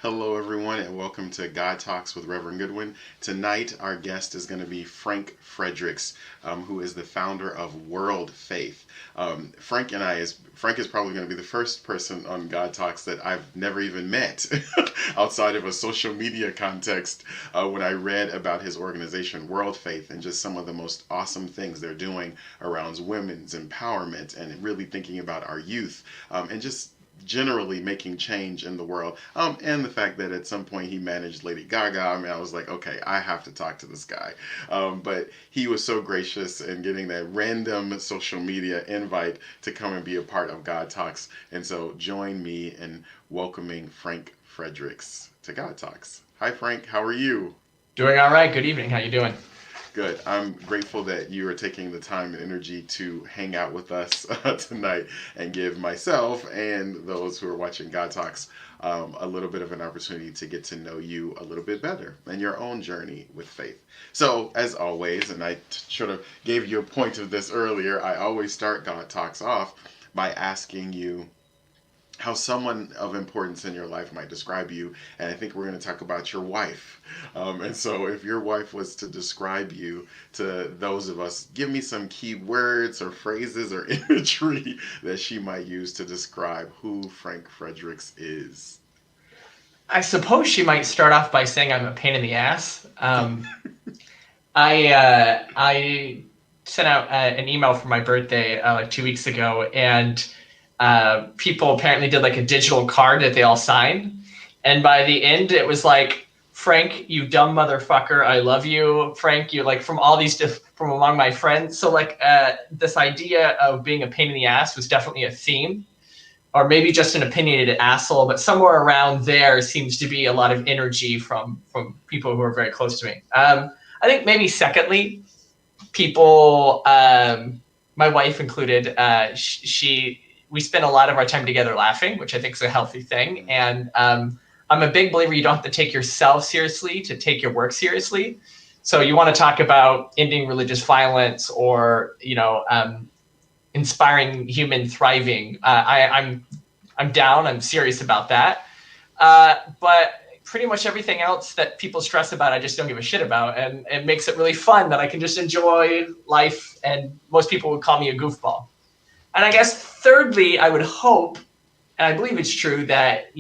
Hello, everyone, and welcome to God Talks with Reverend Goodwin. Tonight, our guest is going to be Frank Fredericks, who is the founder of World Faith. Frank is probably going to be the first person on God Talks that I've never even met outside of a social media context. When I read about his organization, World Faith, and just some of the most awesome things they're doing around women's empowerment and really thinking about our youth, and just generally making change in the world. And the fact that at some point he managed Lady Gaga. I mean, I was like, okay, I have to talk to this guy. But he was so gracious in getting that random social media invite to come and be a part of God Talks. And so join me in welcoming Frank Fredericks to God Talks. Hi, Frank. How are you? Doing all right. Good evening. How you doing? Good. I'm grateful that you are taking the time and energy to hang out with us tonight and give myself and those who are watching God Talks a little bit of an opportunity to get to know you a little bit better and your own journey with faith. So, as always, and I should have gave you a point of this earlier, I always start God Talks off by asking you how someone of importance in your life might describe you. And I think we're going to talk about your wife. And so if your wife was to describe you to those of us, give me some key words or phrases or imagery that she might use to describe who Frank Fredericks is. I suppose she might start off by saying I'm a pain in the ass. I sent out an email for my birthday like 2 weeks ago, and people apparently did like a digital card that they all signed. And by the end, it was like, Frank, you dumb motherfucker, I love you. Frank, you like from all these from among my friends. So like this idea of being a pain in the ass was definitely a theme, or maybe just an opinionated asshole. But somewhere around there seems to be a lot of energy from people who are very close to me. I think maybe secondly, people, my wife included, we spend a lot of our time together laughing, which I think is a healthy thing. And I'm a big believer you don't have to take yourself seriously to take your work seriously. So you want to talk about ending religious violence or, inspiring human thriving. I'm down. I'm serious about that. But pretty much everything else that people stress about, I just don't give a shit about. And it makes it really fun that I can just enjoy life. And most people would call me a goofball. And I guess thirdly, I would hope, and I believe it's true, that,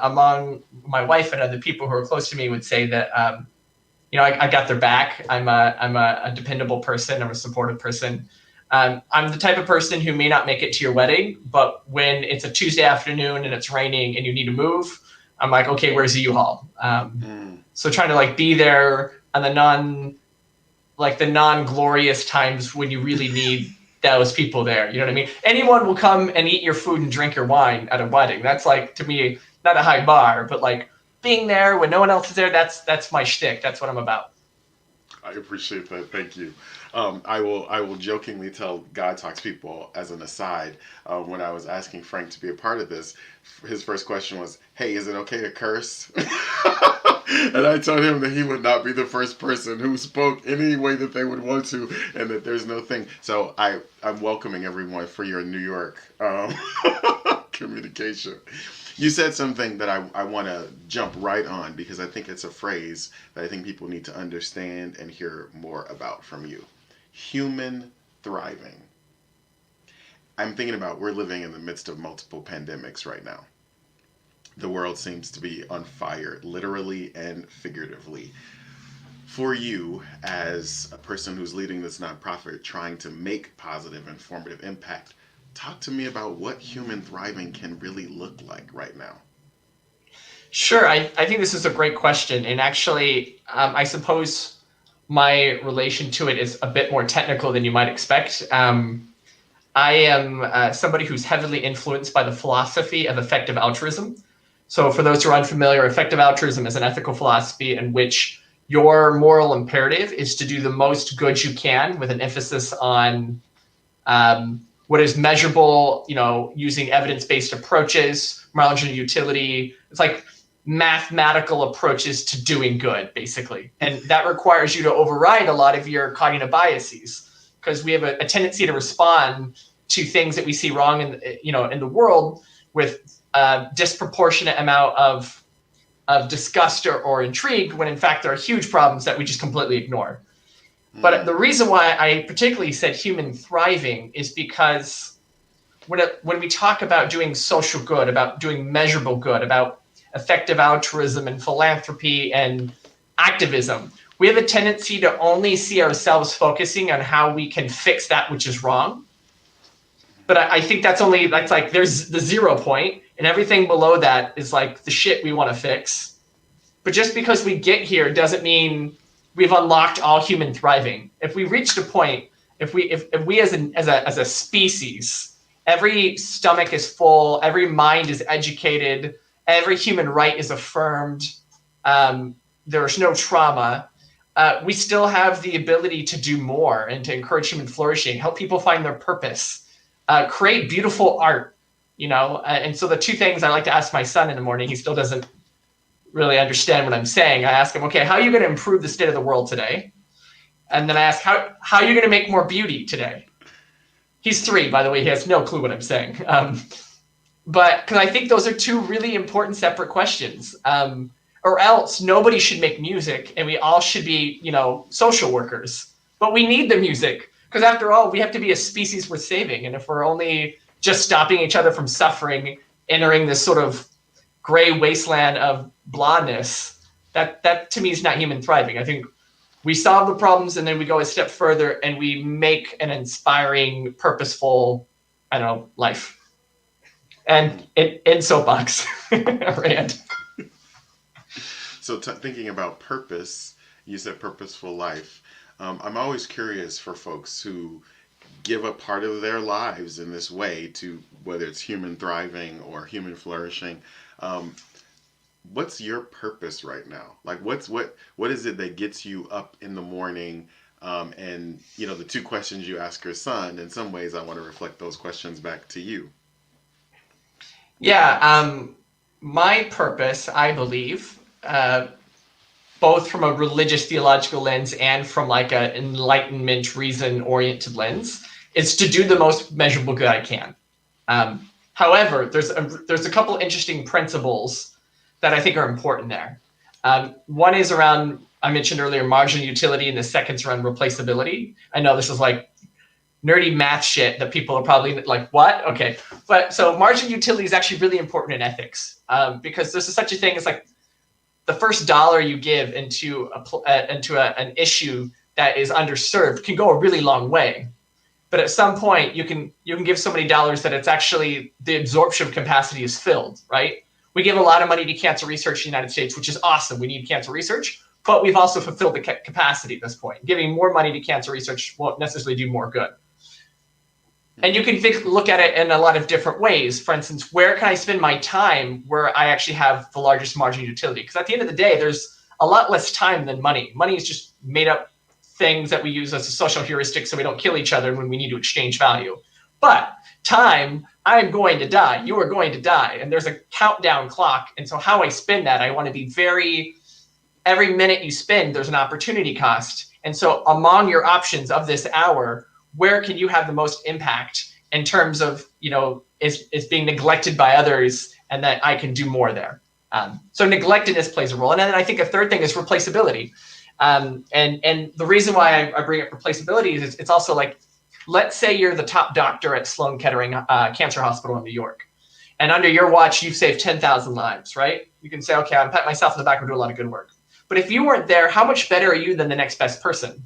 among my wife and other people who are close to me would say that, I got their back. I'm a dependable person. I'm a supportive person. I'm the type of person who may not make it to your wedding, but when it's a Tuesday afternoon and it's raining and you need to move, I'm like, okay, where's the U-Haul? So trying to like be there on the non-glorious times when you really need those people there. You know what I mean? Anyone will come and eat your food and drink your wine at a wedding. That's like, to me, not a high bar, but like being there when no one else is there, that's my shtick. That's what I'm about. I appreciate that. Thank you. I will jokingly tell God Talks people as an aside, when I was asking Frank to be a part of this, his first question was, "Hey, is it okay to curse?" And I told him that he would not be the first person who spoke any way that they would want to, and that there's no thing. So I'm welcoming everyone for your New York communication. You said something that I want to jump right on because I think it's a phrase that I think people need to understand and hear more about from you. Human thriving. I'm thinking about we're living in the midst of multiple pandemics right now. The world seems to be on fire, literally and figuratively. For you, as a person who's leading this nonprofit, trying to make positive, informative impact, talk to me about what human thriving can really look like right now. Sure. I think this is a great question. And actually, I suppose my relation to it is a bit more technical than you might expect. I am somebody who's heavily influenced by the philosophy of effective altruism. So for those who are unfamiliar, effective altruism is an ethical philosophy in which your moral imperative is to do the most good you can with an emphasis on what is measurable, using evidence-based approaches, marginal utility. It's like mathematical approaches to doing good, basically. And that requires you to override a lot of your cognitive biases because we have a tendency to respond to things that we see wrong in the world with a disproportionate amount of of disgust or intrigue, when in fact there are huge problems that we just completely ignore. But the reason why I particularly said human thriving is because when we talk about doing social good, about doing measurable good, about effective altruism and philanthropy and activism, we have a tendency to only see ourselves focusing on how we can fix that which is wrong. But I think that's like there's the 0 point, and everything below that is like the shit we want to fix. But just because we get here doesn't mean we've unlocked all human thriving. If we reached a point, if we as a species, every stomach is full, every mind is educated, every human right is affirmed, there's no trauma, we still have the ability to do more and to encourage human flourishing, help people find their purpose, create beautiful art, and so the two things I like to ask my son in the morning, he still doesn't really understand what I'm saying. I ask him, okay, how are you going to improve the state of the world today? And then I ask, how are you going to make more beauty today? He's 3, by the way. He has no clue what I'm saying. But because I think those are two really important separate questions. Or else nobody should make music and we all should be, social workers. But we need the music because after all, we have to be a species worth saving. And if we're only just stopping each other from suffering, entering this sort of gray wasteland of blondness, that to me is not human thriving. I think we solve the problems and then we go a step further and we make an inspiring, purposeful, life. And in soapbox, Rand. So thinking about purpose, you said purposeful life. I'm always curious for folks who give a part of their lives in this way to whether it's human thriving or human flourishing. What's your purpose right now? Like what is it that gets you up in the morning? And the two questions you ask your son, in some ways I want to reflect those questions back to you. Yeah, my purpose, I believe, both from a religious theological lens and from like an enlightenment reason oriented lens, is to do the most measurable good I can. However, there's a couple interesting principles that I think are important there. One is around, I mentioned earlier, marginal utility, and the second's around replaceability. I know this is like nerdy math shit that people are probably like, what? Okay. But so marginal utility is actually really important in ethics, because there's such a thing as like the first dollar you give into an issue that is underserved can go a really long way. But at some point you can give so many dollars that it's actually the absorption capacity is filled, right? We give a lot of money to cancer research in the United States, which is awesome. We need cancer research, but we've also fulfilled the capacity at this point. Giving more money to cancer research won't necessarily do more good. And you can look at it in a lot of different ways. For instance, where can I spend my time where I actually have the largest marginal utility? Because at the end of the day, there's a lot less time than money. Money is just made up things that we use as a social heuristic so we don't kill each other when we need to exchange value. But time, I'm going to die. You are going to die. And there's a countdown clock. And so how I spend that, I want to be every minute you spend, there's an opportunity cost. And so among your options of this hour, where can you have the most impact in terms of, is being neglected by others and that I can do more there. So neglectedness plays a role. And then I think a third thing is replaceability. And the reason why I bring up replaceability is it's also like, let's say you're the top doctor at Sloan Kettering Cancer Hospital in New York. And under your watch, you've saved 10,000 lives, right? You can say, okay, I'm patting myself on the back and do a lot of good work. But if you weren't there, how much better are you than the next best person?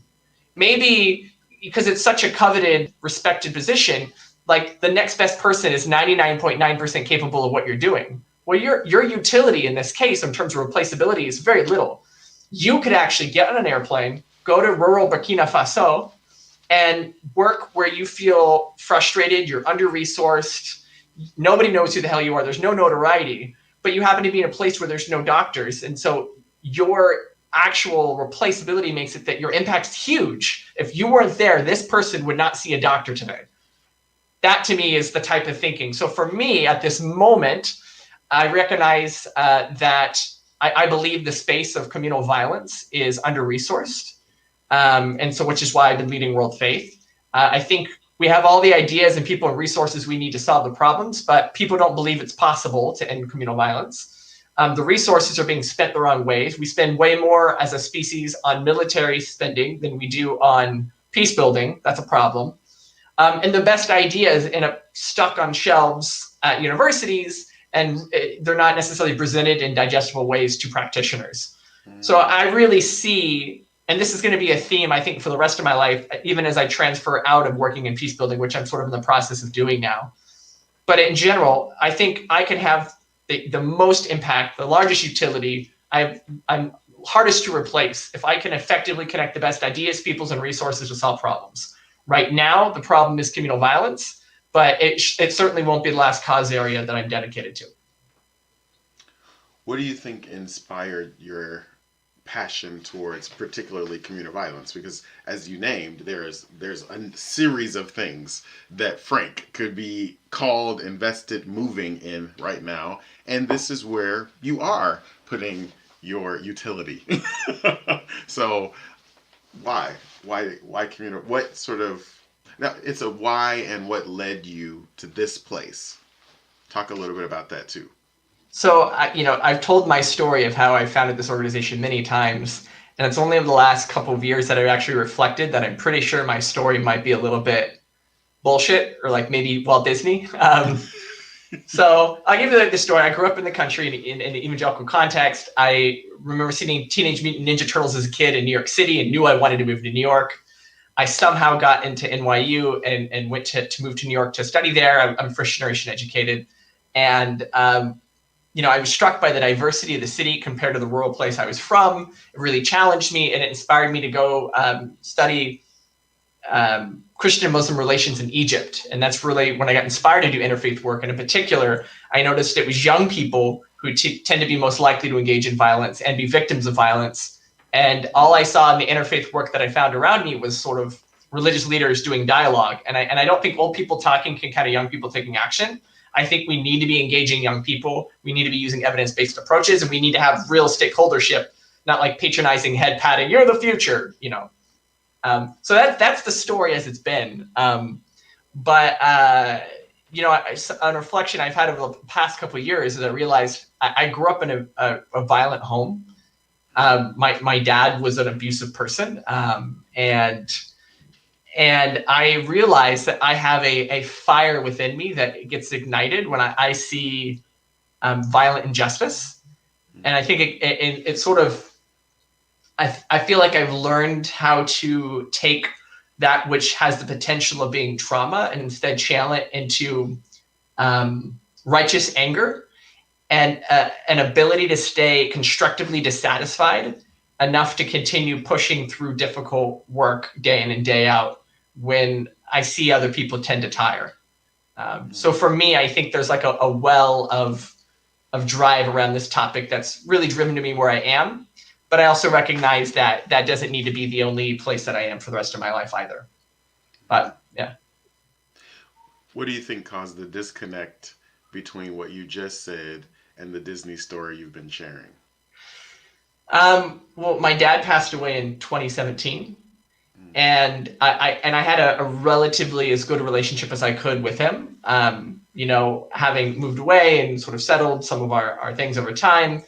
Maybe because it's such a coveted, respected position, like the next best person is 99.9% capable of what you're doing. Well, your utility in this case, in terms of replaceability, is very little. You could actually get on an airplane, go to rural Burkina Faso, and work where you feel frustrated, you're under-resourced, nobody knows who the hell you are, there's no notoriety, but you happen to be in a place where there's no doctors, and so your actual replaceability makes it that your impact's huge. If you weren't there, this person would not see a doctor today. That to me is the type of thinking. So for me at this moment, I recognize that I believe the space of communal violence is under-resourced. And so which is why I've been leading World Faith. I think we have all the ideas and people and resources we need to solve the problems, but people don't believe it's possible to end communal violence. The resources are being spent the wrong ways. We spend way more as a species on military spending than we do on peace building. That's a problem. And the best ideas end up stuck on shelves at universities, and they're not necessarily presented in digestible ways to practitioners. So I really see, and this is going to be a theme, I think, for the rest of my life, even as I transfer out of working in peace building, which I'm sort of in the process of doing now. But in general, I think I can have the most impact, the largest utility. I'm hardest to replace if I can effectively connect the best ideas, peoples, and resources to solve problems. Right now, the problem is communal violence, but it certainly won't be the last cause area that I'm dedicated to. What do you think inspired your passion towards particularly communal violence? Because as you named, there's a series of things that Frank could be called, invested, moving in right now, and this is where you are putting your utility. So why communal? What sort of, now it's a why and what led you to this place. Talk a little bit about that too. So, I've told my story of how I founded this organization many times, and it's only over the last couple of years that I've actually reflected that I'm pretty sure my story might be a little bit bullshit, or like maybe Walt Disney. So I'll give you the story. I grew up in the country in an evangelical context. I remember seeing Teenage Mutant Ninja Turtles as a kid in New York City and knew I wanted to move to New York. I somehow got into NYU and went to move to New York to study there. I'm first generation educated. And I was struck by the diversity of the city compared to the rural place I was from. It really challenged me, and it inspired me to go study Christian and Muslim relations in Egypt. And that's really when I got inspired to do interfaith work. And in particular, I noticed it was young people who tend to be most likely to engage in violence and be victims of violence. And all I saw in the interfaith work that I found around me was sort of religious leaders doing dialogue. And I don't think old people talking can kind of young people taking action. I think we need to be engaging young people. We need to be using evidence-based approaches, and we need to have real stakeholdership, not like patronizing head patting, you're the future, So that's the story as it's been. But on reflection I've had over the past couple of years is I realized I grew up in a violent home. My dad was an abusive person, and I realized that I have a fire within me that gets ignited when I see violent injustice. And I think it sort of, I feel like I've learned how to take that which has the potential of being trauma and instead channel it into righteous anger and an ability to stay constructively dissatisfied enough to continue pushing through difficult work day in and day out when I see other people tend to tire. So for me, I think there's like a well of drive around this topic that's really driven to me where I am. But I also recognize that doesn't need to be the only place that I am for the rest of my life either. But yeah. What do you think caused the disconnect between what you just said and the Disney story you've been sharing? Well, my dad passed away in 2017. And I had a relatively as good a relationship as I could with him, having moved away and sort of settled some of our things over time.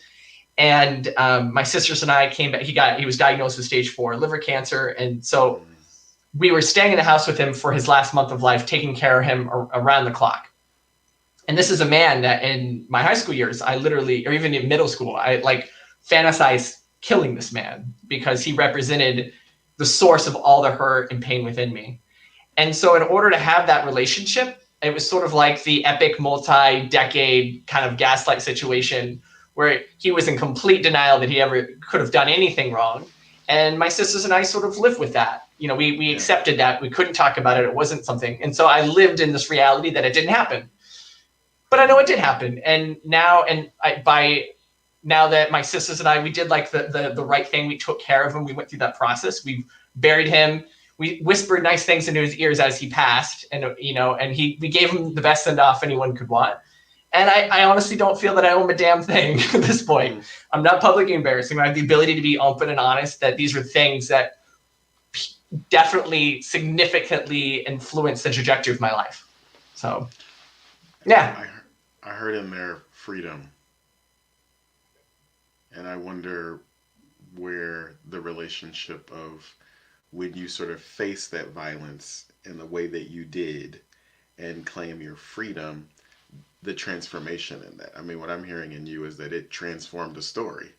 And my sisters and I came back. He was diagnosed with stage 4 liver cancer. And so we were staying in the house with him for his last month of life, taking care of him around the clock. And this is a man that in my high school years, I literally, or even in middle school, I like fantasized killing this man because he represented the source of all the hurt and pain within me. And so in order to have that relationship, it was sort of like the epic multi-decade kind of gaslight situation where he was in complete denial that he ever could have done anything wrong. And my sisters and I sort of lived with that. We accepted that. We couldn't talk about it. It wasn't something. And so I lived in this reality that it didn't happen. But I know it did happen. And now, now that my sisters and I, we did like the right thing. We took care of him. We went through that process. We buried him. We whispered nice things into his ears as he passed. And, we gave him the best send off anyone could want. And I honestly don't feel that I own a damn thing at this point. I'm not publicly embarrassing. I have the ability to be open and honest that these are things that definitely significantly influence the trajectory of my life. So, yeah. I heard in there freedom. And I wonder where the relationship of when you sort of face that violence in the way that you did and claim your freedom, the transformation in that. I mean, what I'm hearing in you is that it transformed the story.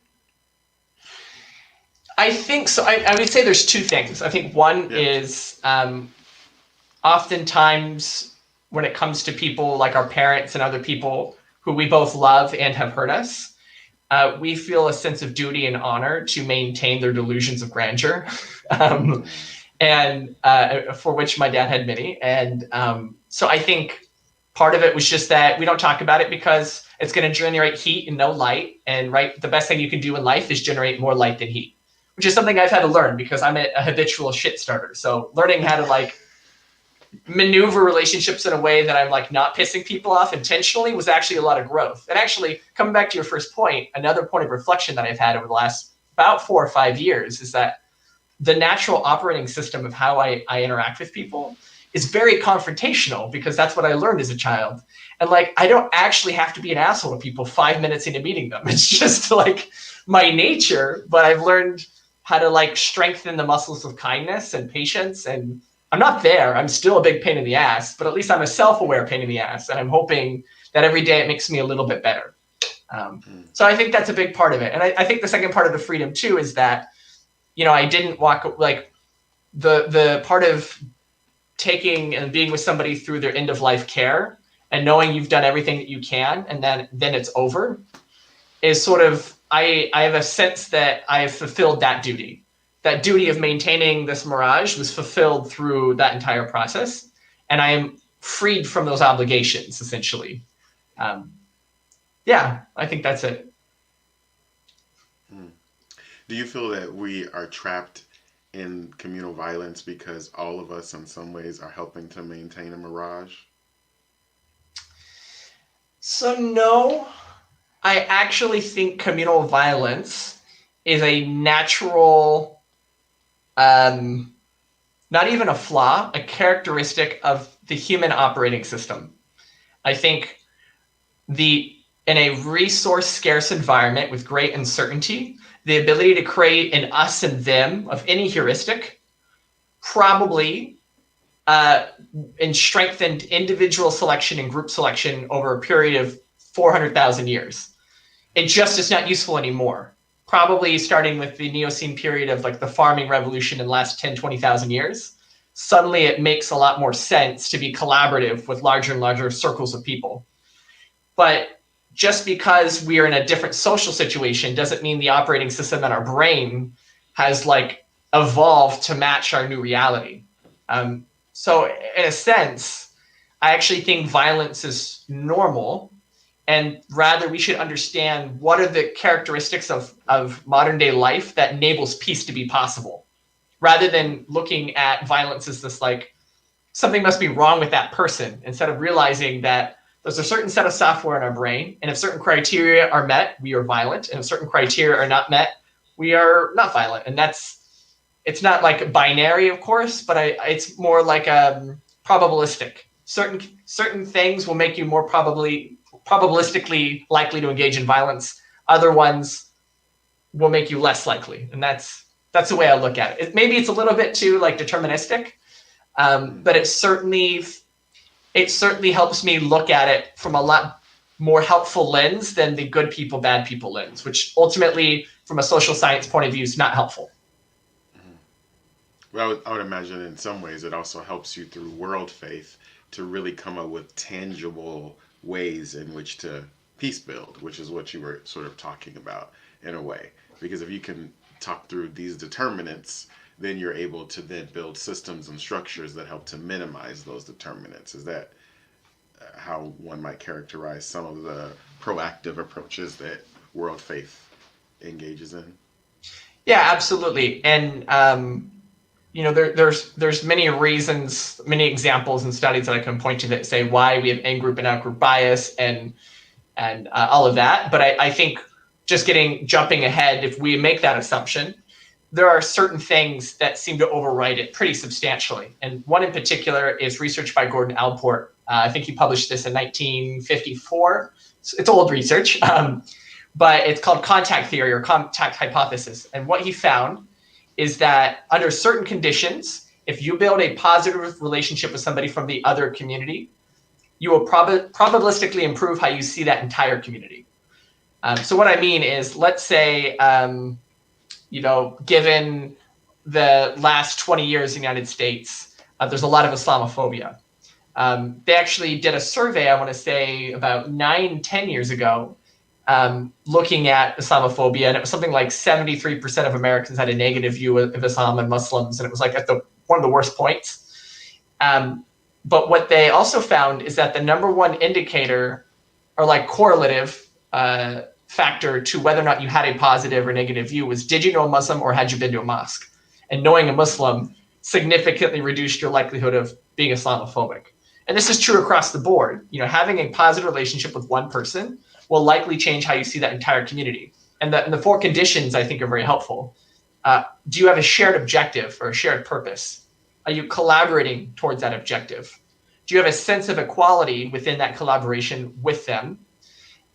I think so. I would say there's two things. I think one Yeah. is oftentimes when it comes to people like our parents and other people who we both love and have hurt us, we feel a sense of duty and honor to maintain their delusions of grandeur, um, and for which my dad had many. And so I think part of it was just that we don't talk about it because it's going to generate heat and no light. And right, the best thing you can do in life is generate more light than heat, which is something I've had to learn because I'm a habitual shit starter. So learning how to like maneuver relationships in a way that I'm like not pissing people off intentionally was actually a lot of growth. And actually, coming back to your first point, another point of reflection that I've had over the last about 4 or 5 years is that the natural operating system of how I interact with people is very confrontational because that's what I learned as a child. And like, I don't actually have to be an asshole to people 5 minutes into meeting them. It's just like my nature, but I've learned how to like strengthen the muscles of kindness and patience. And I'm not there. I'm still a big pain in the ass, but at least I'm a self-aware pain in the ass. And I'm hoping that every day it makes me a little bit better. So I think that's a big part of it. And I think the second part of the freedom too is that, you know, I didn't walk like the part of taking and being with somebody through their end of life care and knowing you've done everything that you can and then it's over is sort of I have a sense that I have fulfilled that duty. That duty of maintaining this mirage was fulfilled through that entire process, and I am freed from those obligations essentially. Um, yeah, I think that's it. Do you feel that we are trapped in communal violence because all of us, in some ways, are helping to maintain a mirage? So no, I actually think communal violence is a natural, um, not even a flaw, a characteristic of the human operating system. I think the in a resource scarce environment with great uncertainty, the ability to create an us and them of any heuristic probably uh, and strengthened individual selection and group selection over a period of 400,000 years. It just is not useful anymore. Probably starting with the Neocene period of like the farming revolution in the last 10, 20,000 years. Suddenly it makes a lot more sense to be collaborative with larger and larger circles of people. But just because we are in a different social situation doesn't mean the operating system in our brain has like evolved to match our new reality. So in a sense, I actually think violence is normal, and rather we should understand what are the characteristics of modern day life that enables peace to be possible, rather than looking at violence as this like something must be wrong with that person, instead of realizing that there's a certain set of software in our brain, and if certain criteria are met, we are violent, and if certain criteria are not met, we are not violent. And it's not like binary, of course, but it's more like probabilistic. Certain things will make you more probabilistically likely to engage in violence. Other ones will make you less likely, and that's the way I look at it. Maybe it's a little bit too like deterministic, but it certainly helps me look at it from a lot more helpful lens than the good people, bad people lens, which ultimately, from a social science point of view, is not helpful. Well, I would imagine in some ways it also helps you through world faith to really come up with tangible ways in which to peace build, which is what you were sort of talking about in a way. Because if you can talk through these determinants, then you're able to then build systems and structures that help to minimize those determinants. Is that how one might characterize some of the proactive approaches that world faith engages in? Yeah, absolutely. And you know, there's many reasons, many examples and studies that I can point to that say why we have in-group and out-group bias and all of that. But I think just jumping ahead, if we make that assumption, there are certain things that seem to override it pretty substantially. And one in particular is research by Gordon Allport. I think he published this in 1954. It's old research, but it's called contact theory or contact hypothesis. And what he found is that under certain conditions, if you build a positive relationship with somebody from the other community, you will probabilistically improve how you see that entire community. So what I mean is, let's say, given the last 20 years in the United States, there's a lot of Islamophobia. They actually did a survey, I want to say about 9-10 years ago, looking at Islamophobia, and it was something like 73% of Americans had a negative view of Islam and Muslims, and it was like at one of the worst points. But what they also found is that the number one indicator, or like correlative factor to whether or not you had a positive or negative view, was did you know a Muslim or had you been to a mosque? And knowing a Muslim significantly reduced your likelihood of being Islamophobic. And this is true across the board. Having a positive relationship with one person will likely change how you see that entire community. And the 4 conditions, I think, are very helpful. Do you have a shared objective or a shared purpose? Are you collaborating towards that objective? Do you have a sense of equality within that collaboration with them?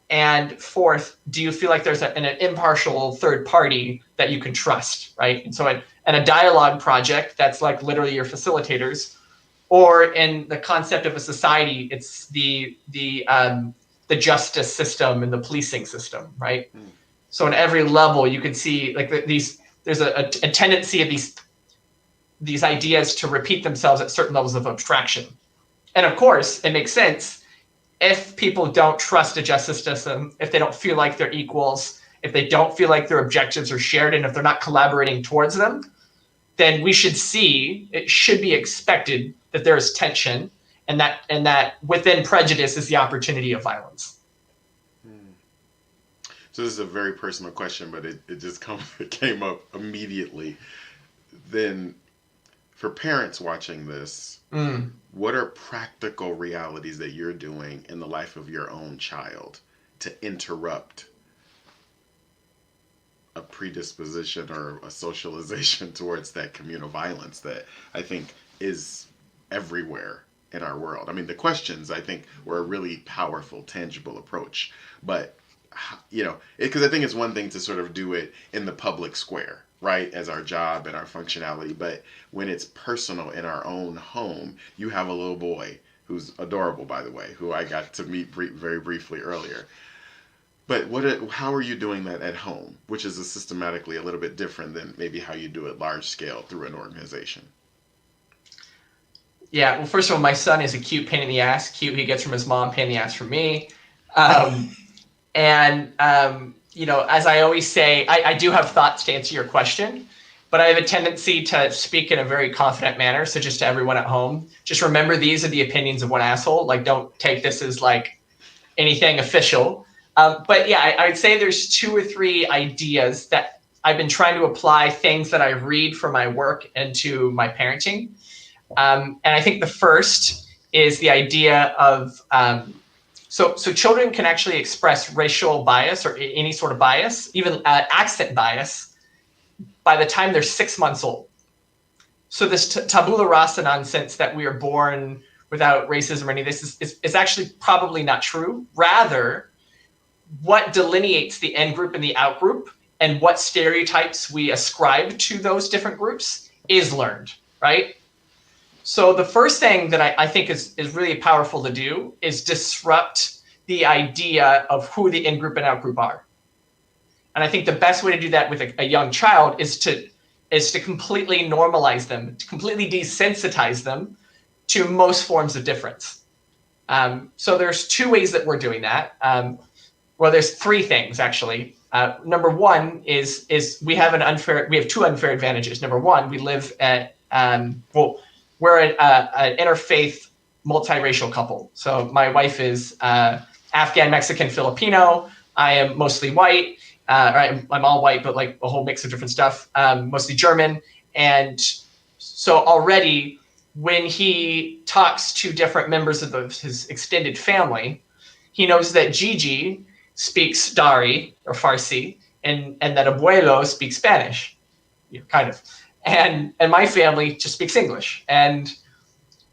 And 4th, do you feel like there's an impartial third party that you can trust, right? And so in a dialogue project, that's like literally your facilitators, or in the concept of a society, it's the justice system and the policing system, right? So in every level, you can see like there's a tendency of these ideas to repeat themselves at certain levels of abstraction. And of course, it makes sense if people don't trust a justice system, if they don't feel like they're equals, if they don't feel like their objectives are shared, and if they're not collaborating towards them, then it should be expected that there is tension, and that within prejudice is the opportunity of violence. So this is a very personal question, but it just came up immediately. Then, for parents watching this, what are practical realities that you're doing in the life of your own child to interrupt a predisposition or a socialization towards that communal violence that I think is everywhere in our world? I mean, the questions, I think, were a really powerful, tangible approach. But, because I think it's one thing to sort of do it in the public square, right, as our job and our functionality. But when it's personal in our own home, you have a little boy who's adorable, by the way, who I got to meet very briefly earlier. But how are you doing that at home, which is systematically a little bit different than maybe how you do it large scale through an organization? Yeah, well, first of all, my son is a cute pain in the ass. Cute he gets from his mom, pain in the ass from me. As I always say, I do have thoughts to answer your question, but I have a tendency to speak in a very confident manner. So just to everyone at home, just remember these are the opinions of one asshole. Like, don't take this as like anything official. But yeah, I would say there's 2 or 3 ideas that I've been trying to apply, things that I read from my work into my parenting. And I think the first is the idea of, so children can actually express racial bias or any sort of bias, even accent bias, by the time they're 6 months old. So this tabula rasa nonsense that we are born without racism or any of this is actually probably not true. Rather, what delineates the in group and the out group and what stereotypes we ascribe to those different groups is learned, right? So the first thing that I think is really powerful to do is disrupt the idea of who the in group and out group are. And I think the best way to do that with a young child is to completely normalize them, to completely desensitize them to most forms of difference. So there's 2 ways that we're doing that. Well, there's 3 things actually. Number 1 is we have 2 unfair advantages. Number 1, we live at we're an interfaith multiracial couple. So my wife is Afghan, Mexican, Filipino. I am mostly white. I'm all white, but like a whole mix of different stuff. Mostly German. And so already when he talks to different members of his extended family, he knows that Gigi speaks Dari or Farsi, and that Abuelo speaks Spanish, kind of. And my family just speaks English. And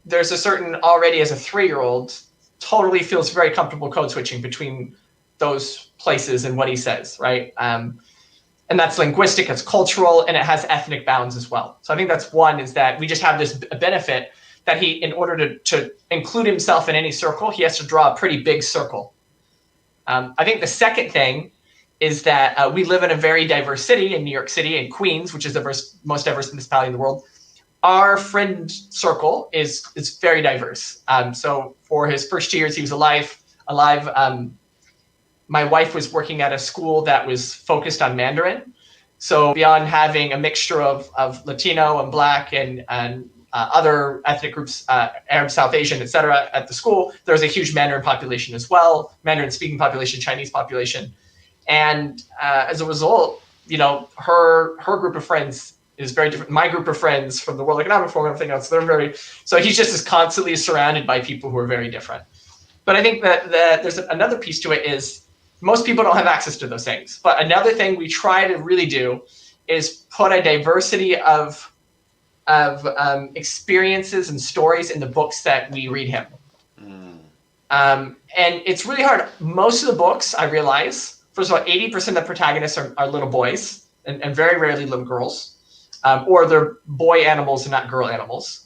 there's a certain, already as a 3-year-old, totally feels very comfortable code switching between those places in what he says, right? And that's linguistic, it's cultural, and it has ethnic bounds as well. So I think that's one, is that we just have this benefit that he, in order to include himself in any circle, he has to draw a pretty big circle. I think the second thing is that we live in a very diverse city in New York City, in Queens, which is the most diverse municipality in the world. Our friend circle is very diverse. So for his first 2 years he was alive. My wife was working at a school that was focused on Mandarin. So beyond having a mixture of Latino and Black and other ethnic groups, Arab, South Asian, et cetera, at the school, there's a huge Mandarin population as well, Mandarin speaking population, Chinese population. And as a result, her group of friends is very different. My group of friends from the World Economic Forum and everything else, so he just is constantly surrounded by people who are very different. But I think that there's another piece to it, is most people don't have access to those things. But another thing we try to really do is put a diversity of experiences and stories in the books that we read him. And it's really hard. Most of the books, I realize, first of all, 80% of the protagonists are little boys, and very rarely little girls, or they're boy animals and not girl animals.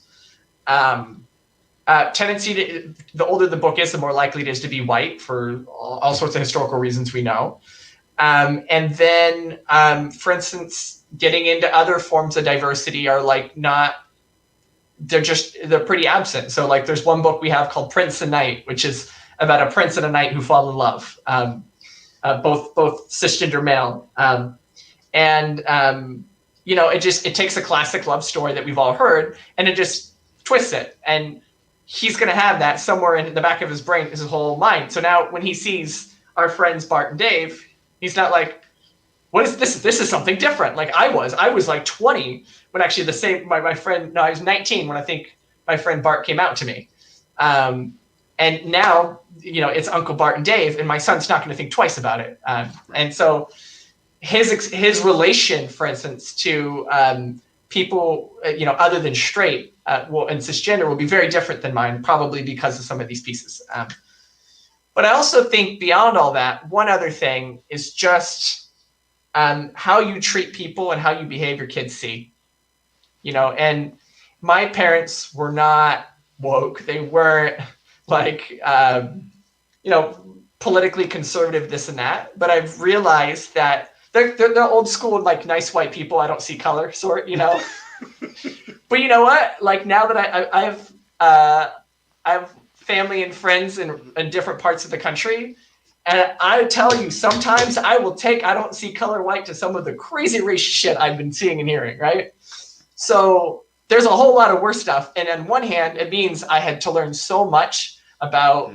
Tendency the older the book is, the more likely it is to be white for all sorts of historical reasons we know. And then, for instance, getting into other forms of diversity are they're pretty absent. So like there's one book we have called Prince and Knight, which is about a prince and a knight who fall in love, both cisgender male. It takes a classic love story that we've all heard and it just twists it. And he's going to have that somewhere in the back of his brain, his whole mind. So now when he sees our friends Bart and Dave, he's not like, what is this? This is something different. Like I was like 20 when actually my friend, no, I was 19 when I think my friend Bart came out to me. And now, it's Uncle Bart and Dave, and my son's not going to think twice about it. And so his relation, for instance, to people, other than straight, and cisgender will be very different than mine, probably because of some of these pieces. But I also think beyond all that, one other thing is just how you treat people and how you behave your kids see. And my parents were not woke. They weren't like, politically conservative, this and that. But I've realized that they're old school, like nice white people. I don't see color sort, But you know what? Like now that I have family and friends in different parts of the country, and I tell you, sometimes I don't see color white to some of the crazy racist shit I've been seeing and hearing, right? So there's a whole lot of worse stuff. And on one hand, it means I had to learn so much about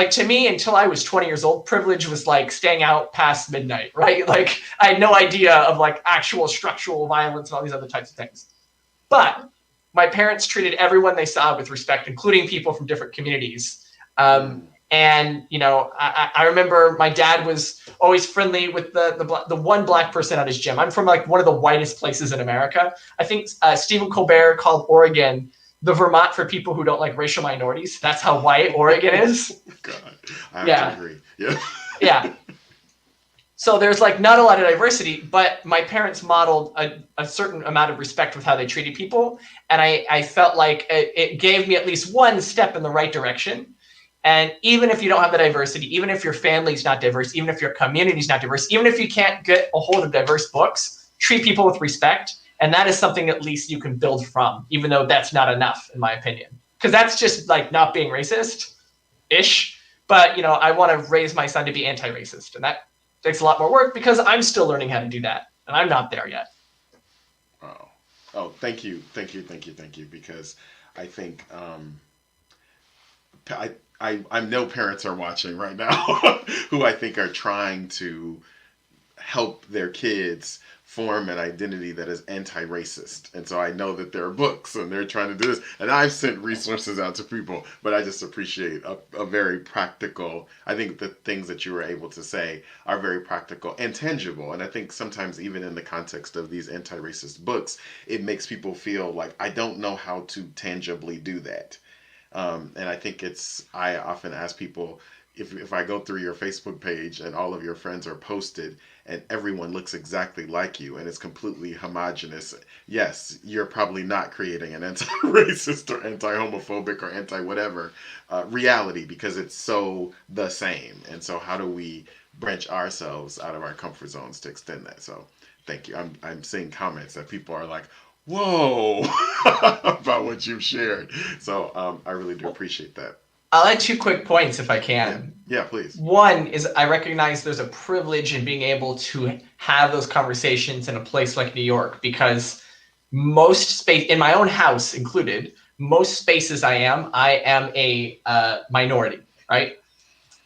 to me, until I was 20 years old, privilege was like staying out past midnight, right? Like I had no idea of like actual structural violence and all these other types of things. But my parents treated everyone they saw with respect, including people from different communities. And I remember my dad was always friendly with the one Black person at his gym. I'm from like one of the whitest places in America. I think Stephen Colbert called Oregon the Vermont for people who don't like racial minorities. That's how white Oregon is. God, I have to agree. Yeah. Yeah. So there's like not a lot of diversity, but my parents modeled a certain amount of respect with how they treated people. And I felt like it gave me at least one step in the right direction. And even if you don't have the diversity, even if your family's not diverse, even if your community's not diverse, even if you can't get a hold of diverse books, treat people with respect. And that is something at least you can build from, even though that's not enough, in my opinion. Because that's just like not being racist-ish. But, I want to raise my son to be anti-racist. And that takes a lot more work because I'm still learning how to do that. And I'm not there yet. Oh, thank you. Because I think I know parents are watching right now who I think are trying to help their kids form an identity that is anti-racist. And so I know that there are books and they're trying to do this. And I've sent resources out to people, but I just appreciate a very practical, I think the things that you were able to say are very practical and tangible. And I think sometimes even in the context of these anti-racist books, it makes people feel like, I don't know how to tangibly do that. And I think I often ask people if I go through your Facebook page and all of your friends are posted and everyone looks exactly like you and it's completely homogenous, yes, you're probably not creating an anti-racist or anti-homophobic or anti-whatever reality, because it's so the same. And so how do we branch ourselves out of our comfort zones to extend that? So thank you. I'm seeing comments that people are like, whoa, about what you've shared. So I really do appreciate that. I'll add 2 quick points if I Yeah, can. yeah, please. One is I recognize there's a privilege in being able to have those conversations in a place like New York, because most space, in my own house included, most spaces I am a minority, right?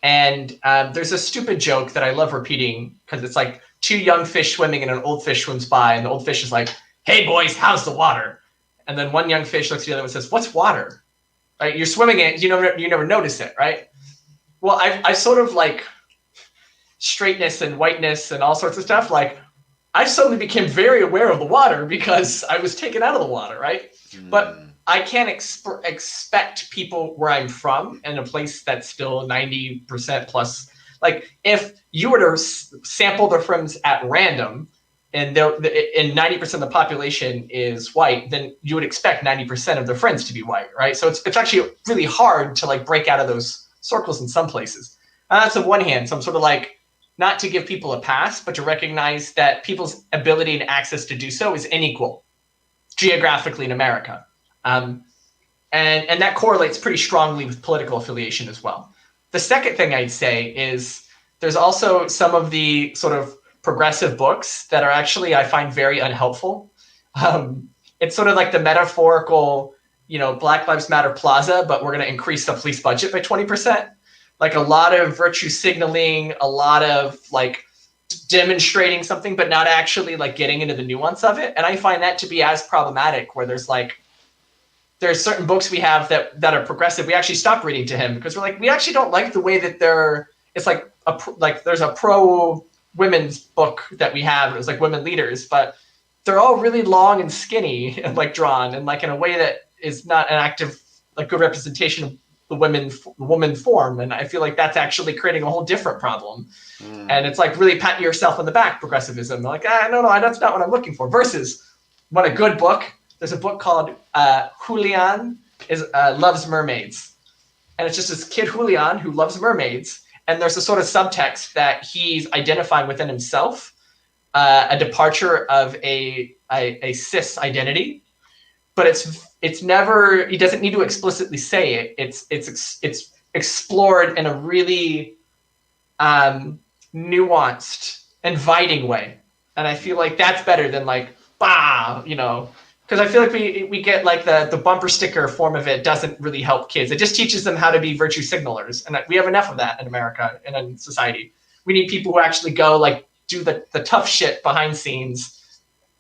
And there's a stupid joke that I love repeating, because it's like two young fish swimming and an old fish swims by, and the old fish is like, "Hey boys, how's the water?" And then one young fish looks at the other one and says, "What's water?" Right? You're swimming it, you never notice it, right? Well, I sort of like straightness and whiteness and all sorts of stuff. Like, I suddenly became very aware of the water because I was taken out of the water, right? But I can't expect people where I'm from in a place that's still 90% plus. Like, if you were to sample their friends at random, and 90% of the population is white, then you would expect 90% of their friends to be white, right? So it's actually really hard to like break out of those circles in some places. And that's on one hand. So I'm sort of like, not to give people a pass, but to recognize that people's ability and access to do so is unequal geographically in America. And that correlates pretty strongly with political affiliation as well. The second thing I'd say is there's also some of the sort of progressive books that are actually, I find, very unhelpful. It's sort of like the metaphorical, Black Lives Matter plaza, but we're going to increase the police budget by 20%. Like a lot of virtue signaling, a lot of like demonstrating something, but not actually like getting into the nuance of it. And I find that to be as problematic, where there's certain books we have that are progressive. We actually stop reading to him because we're like, we actually don't like the way that it's like there's a pro women's book that we have. It was like women leaders, but they're all really long and skinny and like drawn and like in a way that is not an active, like good representation of the woman form. And I feel like that's actually creating a whole different problem. And it's like really patting yourself on the back progressivism. Like, no, that's not what I'm looking for. Versus what a good book. There's a book called Julian Loves Mermaids. And it's just this kid, Julian, who loves mermaids. And there's a sort of subtext that he's identifying within himself, a departure of a cis identity. But it's never, he doesn't need to explicitly say it. It's explored in a really nuanced, inviting way. And I feel like that's better than like, because I feel like we get like the bumper sticker form of it doesn't really help kids. It just teaches them how to be virtue signalers. And we have enough of that in America and in society. We need people who actually go like do the tough shit behind scenes.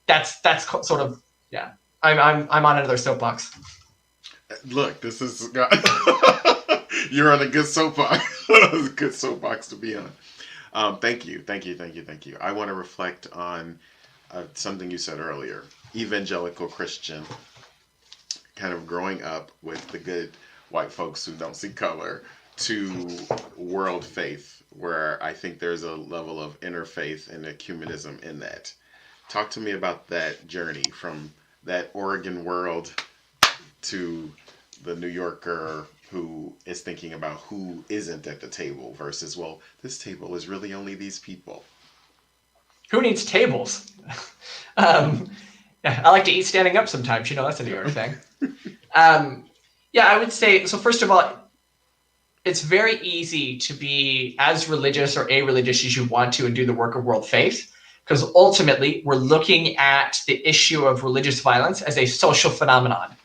That's sort of, yeah. I'm on another soapbox. Look, this is you're on a good soapbox. A good soapbox to be on. Thank you. I want to reflect on something you said earlier. Evangelical Christian, kind of growing up with the good white folks who don't see color, to world faith, where I think there's a level of interfaith and ecumenism in that. Talk to me about that journey from that Oregon world to the New Yorker who is thinking about who isn't at the table versus, well, this table is really only these people. Who needs tables? I like to eat standing up sometimes. That's a New York thing. I would say, so first of all, it's very easy to be as religious or a-religious as you want to and do the work of world faith. Because ultimately, we're looking at the issue of religious violence as a social phenomenon.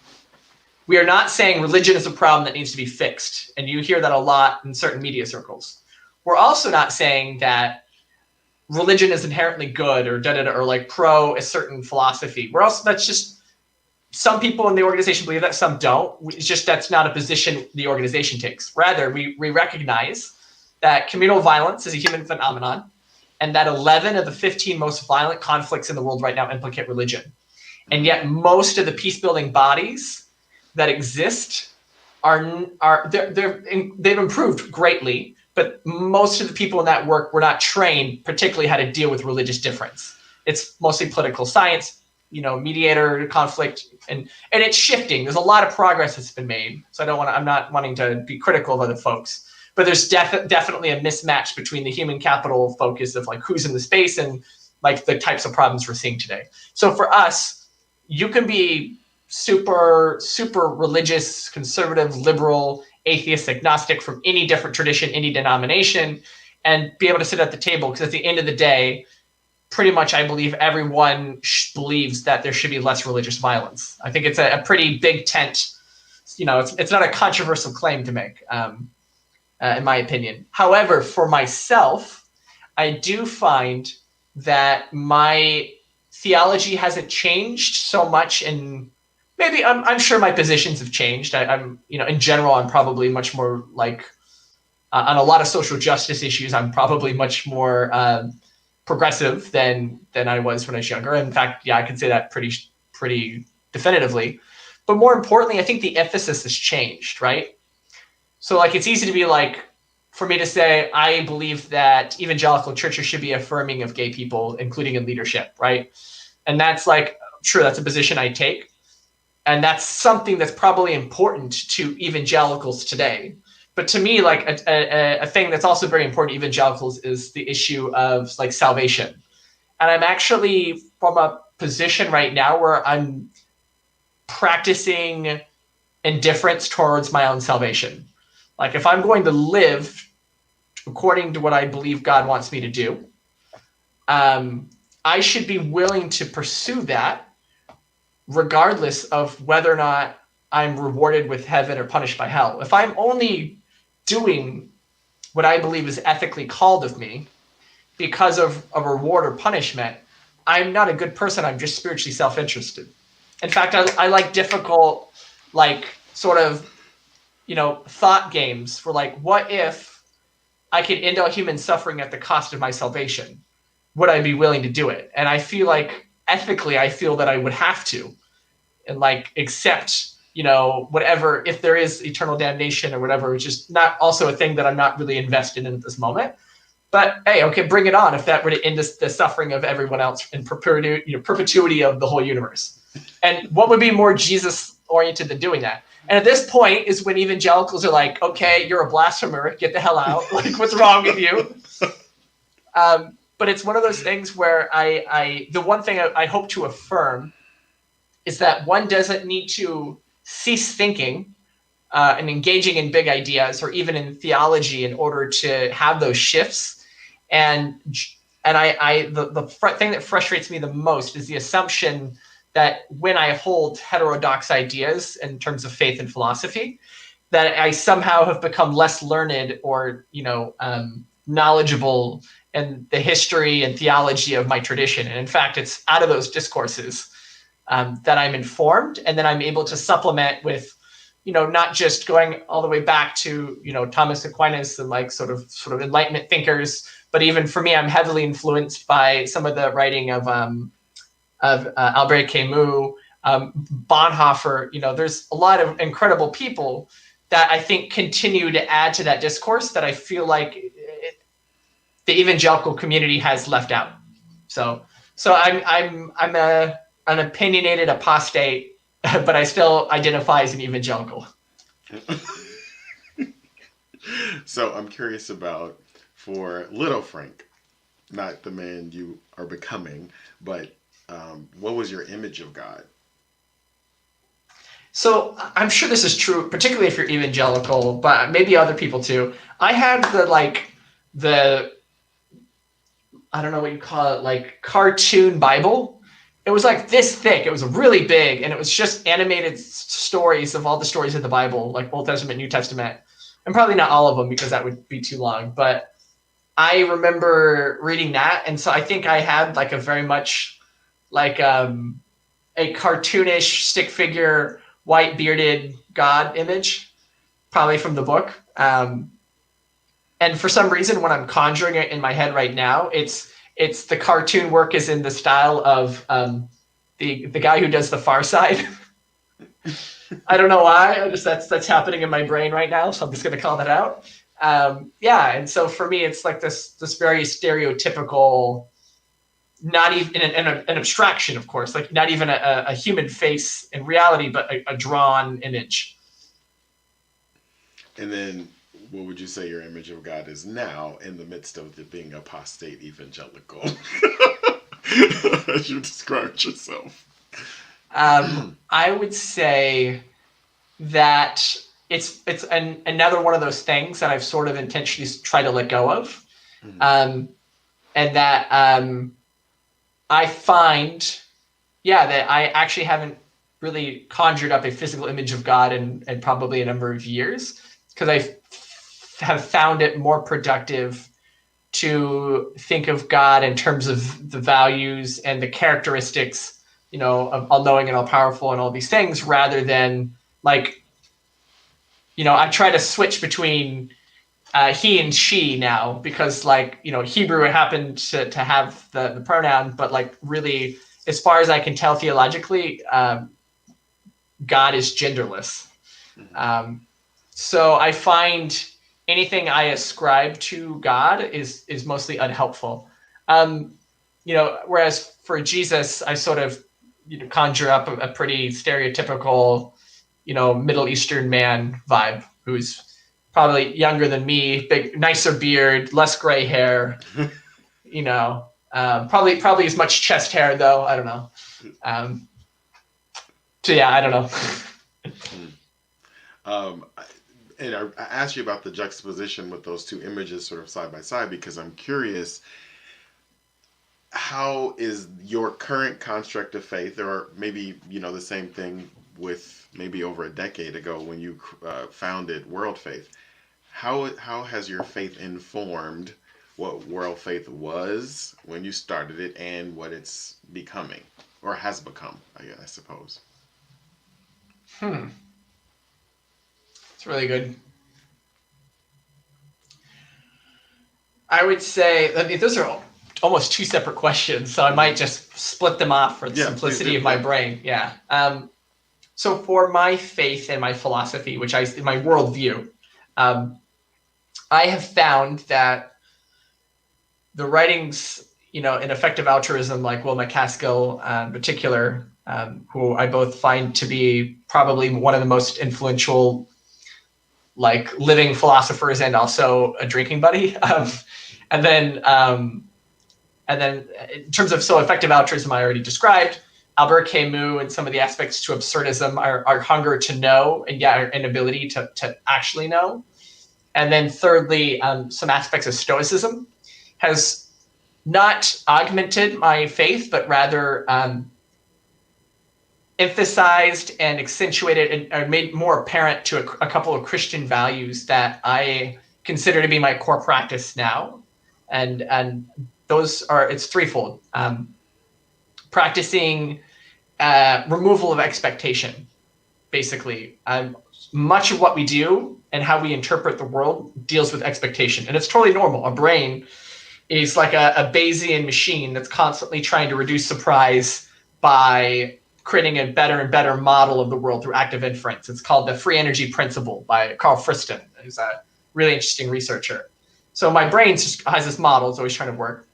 We are not saying religion is a problem that needs to be fixed. And you hear that a lot in certain media circles. We're also not saying that religion is inherently good or or like pro a certain philosophy. That's just, some people in the organization believe that, some don't. It's just that's not a position the organization takes. Rather, we recognize that communal violence is a human phenomenon, and that 11 of the 15 most violent conflicts in the world right now implicate religion. And yet most of the peace-building bodies that exist they've improved greatly, but most of the people in that work were not trained particularly how to deal with religious difference. It's mostly political science, mediator conflict, and it's shifting. There's a lot of progress that's been made. So I'm not wanting to be critical of other folks, but there's definitely a mismatch between the human capital focus of like who's in the space and like the types of problems we're seeing today. So for us, you can be super, super religious, conservative, liberal, atheist, agnostic from any different tradition, any denomination, and be able to sit at the table. Because at the end of the day, pretty much I believe everyone believes that there should be less religious violence. I think it's a pretty big tent. It's not a controversial claim to make, in my opinion. However, for myself, I do find that my theology hasn't changed so much, and maybe I'm sure my positions have changed. I'm in general, I'm probably much more like on a lot of social justice issues, I'm probably much more progressive than I was when I was younger. In fact, yeah, I can say that pretty definitively. But more importantly, I think the emphasis has changed, right? So like it's easy to be like, for me to say, I believe that evangelical churches should be affirming of gay people, including in leadership, right? And that's like, sure, that's a position I take. And that's something that's probably important to evangelicals today. But to me, like a thing that's also very important to evangelicals is the issue of like salvation. And I'm actually from a position right now where I'm practicing indifference towards my own salvation. Like if I'm going to live according to what I believe God wants me to do, I should be willing to pursue that regardless of whether or not I'm rewarded with heaven or punished by hell. If I'm only doing what I believe is ethically called of me because of a reward or punishment, I'm not a good person. I'm just spiritually self-interested. In fact, I like difficult, like sort of, thought games for like, what if I could end all human suffering at the cost of my salvation? Would I be willing to do it? And I feel like ethically, I feel that I would have to, and like accept, whatever, if there is eternal damnation or whatever, which is not also a thing that I'm not really invested in at this moment. But hey, okay, bring it on if that were to end the suffering of everyone else in perpetuity of the whole universe. And what would be more Jesus-oriented than doing that? And at this point is when evangelicals are like, okay, you're a blasphemer, get the hell out. Like, what's wrong with you? But it's one of those things where the one thing I hope to affirm is that one doesn't need to cease thinking and engaging in big ideas or even in theology in order to have those shifts. And the thing that frustrates me the most is the assumption that when I hold heterodox ideas in terms of faith and philosophy, that I somehow have become less learned or knowledgeable in the history and theology of my tradition. And in fact, it's out of those discourses that I'm informed, and then I'm able to supplement with, not just going all the way back to, Thomas Aquinas and like sort of Enlightenment thinkers, but even for me, I'm heavily influenced by some of the writing of Albert Camus, Bonhoeffer. There's a lot of incredible people that I think continue to add to that discourse that I feel like the evangelical community has left out. So I'm an opinionated apostate, but I still identify as an evangelical. So I'm curious about, for little Frank, not the man you are becoming, but what was your image of God? So I'm sure this is true, particularly if you're evangelical, but maybe other people too. I had the I don't know what you call it, like cartoon Bible. It was like this thick. It was really big, and it was just animated stories of all the stories of the Bible, like Old Testament, New Testament, and probably not all of them because that would be too long. But I remember reading that, and so I think I had like a very much like a cartoonish stick figure, white bearded God image, probably from the book. And for some reason, when I'm conjuring it in my head right now, it's the cartoon work is in the style of the guy who does The Far Side. I don't know why. That's happening in my brain right now, so I'm just going to call that out. Yeah, and so for me, it's like this very stereotypical, not even an abstraction, of course, like not even a human face in reality, but a drawn image. And then, what would you say your image of God is now in the midst of the being apostate evangelical? As you described yourself. I would say that it's another one of those things that I've sort of intentionally tried to let go of, and that I find, yeah, that I actually haven't really conjured up a physical image of God in probably a number of years, because I have found it more productive to think of God in terms of the values and the characteristics, of all knowing and all powerful and all these things, rather than like, I try to switch between he and she now, because like, Hebrew happened to have the pronoun, but like really, as far as I can tell theologically, God is genderless. So I find anything I ascribe to God is mostly unhelpful. Whereas for Jesus, I sort of conjure up a pretty stereotypical, Middle Eastern man vibe, who's probably younger than me, big, nicer beard, less gray hair, probably as much chest hair though. I don't know. So yeah, I don't know. And I asked you about the juxtaposition with those two images sort of side by side because I'm curious, how is your current construct of faith, or maybe, the same thing with maybe over a decade ago when you founded World Faith, how has your faith informed what World Faith was when you started it and what it's becoming, or has become, I suppose? It's really good. I would say, those are almost two separate questions, so I might just split them off for the simplicity of my brain. Yeah. So for my faith and my philosophy, my worldview, I have found that the writings, in effective altruism, like Will MacAskill in particular, who I both find to be probably one of the most influential, like, living philosophers and also a drinking buddy. And then in terms of effective altruism, I already described Albert Camus and some of the aspects to absurdism, our hunger to know, and our inability to actually know. And then thirdly, some aspects of Stoicism has not augmented my faith, but rather emphasized and accentuated and made more apparent to a couple of Christian values that I consider to be my core practice now. And those it's threefold. Practicing removal of expectation, basically. Much of what we do and how we interpret the world deals with expectation. And it's totally normal. Our brain is like a Bayesian machine that's constantly trying to reduce surprise by creating a better and better model of the world through active inference. It's called the free energy principle by Carl Friston, who's a really interesting researcher. So my brain just has this model. It's always trying to work.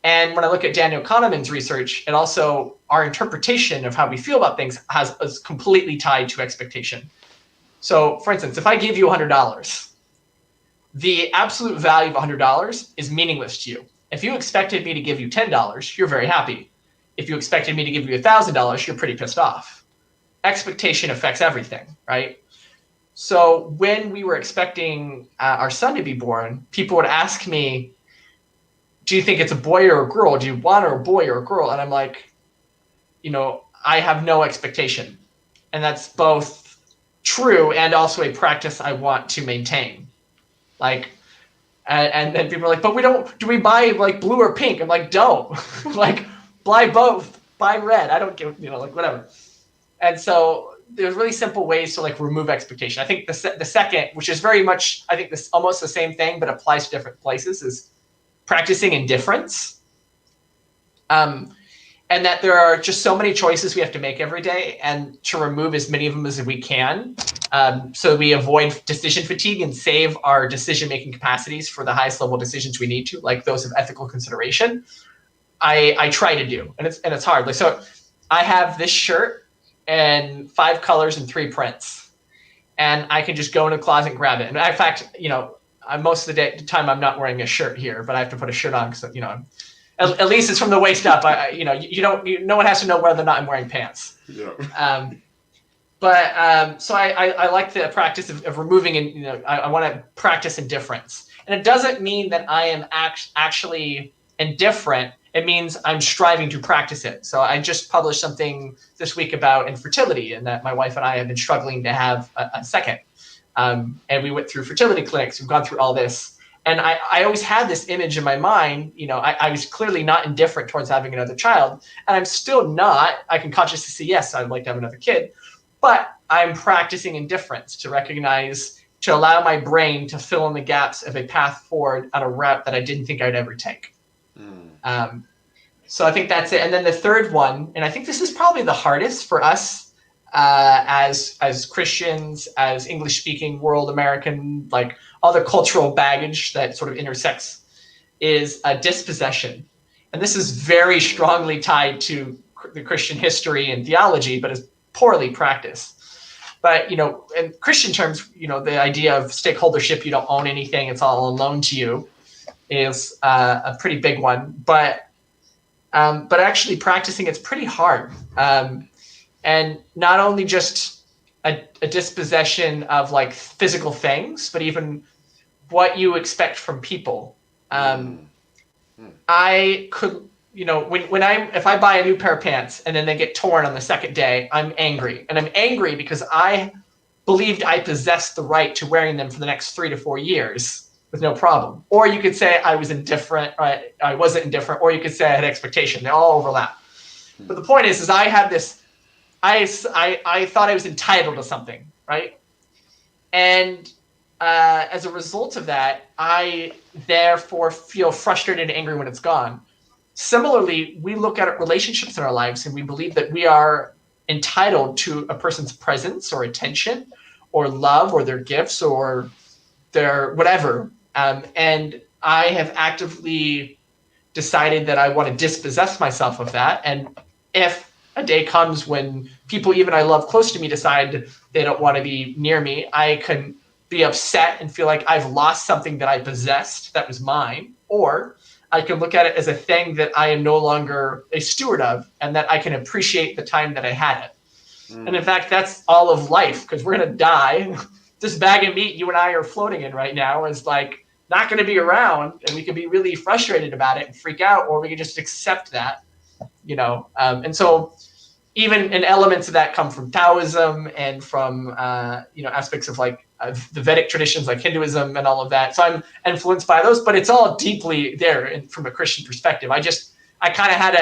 And when I look at Daniel Kahneman's research, it also, our interpretation of how we feel about things is completely tied to expectation. So for instance, if I give you $100, the absolute value of $100 is meaningless to you. If you expected me to give you $10, you're very happy. If you expected me to give you $1,000, you're pretty pissed off. Expectation affects everything, right? So when we were expecting our son to be born, people would ask me, do you think it's a boy or a girl? Do you want a boy or a girl? And I'm like, I have no expectation. And that's both true and also a practice I want to maintain. Like, and then people are like, but do we buy like blue or pink? I'm like, don't. Like, buy both, buy red. I don't give, like whatever. And so there's really simple ways to like remove expectation. I think the second, which is very much, I think this almost the same thing, but applies to different places, is practicing indifference. And that there are just so many choices we have to make every day, and to remove as many of them as we can so we avoid decision fatigue and save our decision-making capacities for the highest level decisions we need to, like those of ethical consideration. I try to do, and it's hard. Like, so I have this shirt and 5 colors and 3 prints, and I can just go in the closet and grab it. And in fact, most of the time I'm not wearing a shirt here, but I have to put a shirt on because at least it's from the waist up. No one has to know whether or not I'm wearing pants. Yeah. So I like the practice of removing, and I want to practice indifference. And it doesn't mean that I am actually indifferent. It means I'm striving to practice it. So I just published something this week about infertility, and that my wife and I have been struggling to have a second. And we went through fertility clinics. We've gone through all this. And I always had this image in my mind. I was clearly not indifferent towards having another child. And I'm still not. I can consciously say, yes, I'd like to have another kid. But I'm practicing indifference to recognize, to allow my brain to fill in the gaps of a path forward on a route that I didn't think I'd ever take. So I think that's it. And then the third one, and I think this is probably the hardest for us as Christians, as English-speaking world American, like all the cultural baggage that sort of intersects, is dispossession. And this is very strongly tied to the Christian history and theology, but is poorly practiced. But, in Christian terms, the idea of stakeholdership, you don't own anything, it's all on loan to you, is a pretty big one. But actually practicing it's pretty hard. And not only just a dispossession of like physical things, but even what you expect from people. I could, if I buy a new pair of pants and then they get torn on the second day, I'm angry. And I'm angry because I believed I possessed the right to wearing them for the next 3 to 4 years with no problem. Or you could say I was indifferent, or I wasn't indifferent, or you could say I had expectation. They all overlap. But the point is I had this, I thought I was entitled to something, right? And as a result of that, I therefore feel frustrated and angry when it's gone. Similarly, we look at relationships in our lives and we believe that we are entitled to a person's presence or attention or love or their gifts or their whatever. And I have actively decided that I want to dispossess myself of that. And if a day comes when people even I love close to me decide they don't want to be near me, I can be upset and feel like I've lost something that I possessed that was mine, or I can look at it as a thing that I am no longer a steward of and that I can appreciate the time that I had it. And in fact, that's all of life, because we're going to die. This bag of meat you and I are floating in right now is like not going to be around, and we can be really frustrated about it and freak out, or we can just accept that, and so even in elements of that come from Taoism and from aspects of like the Vedic traditions like Hinduism and all of that. So I'm influenced by those, but it's all deeply there from a Christian perspective. I kind of had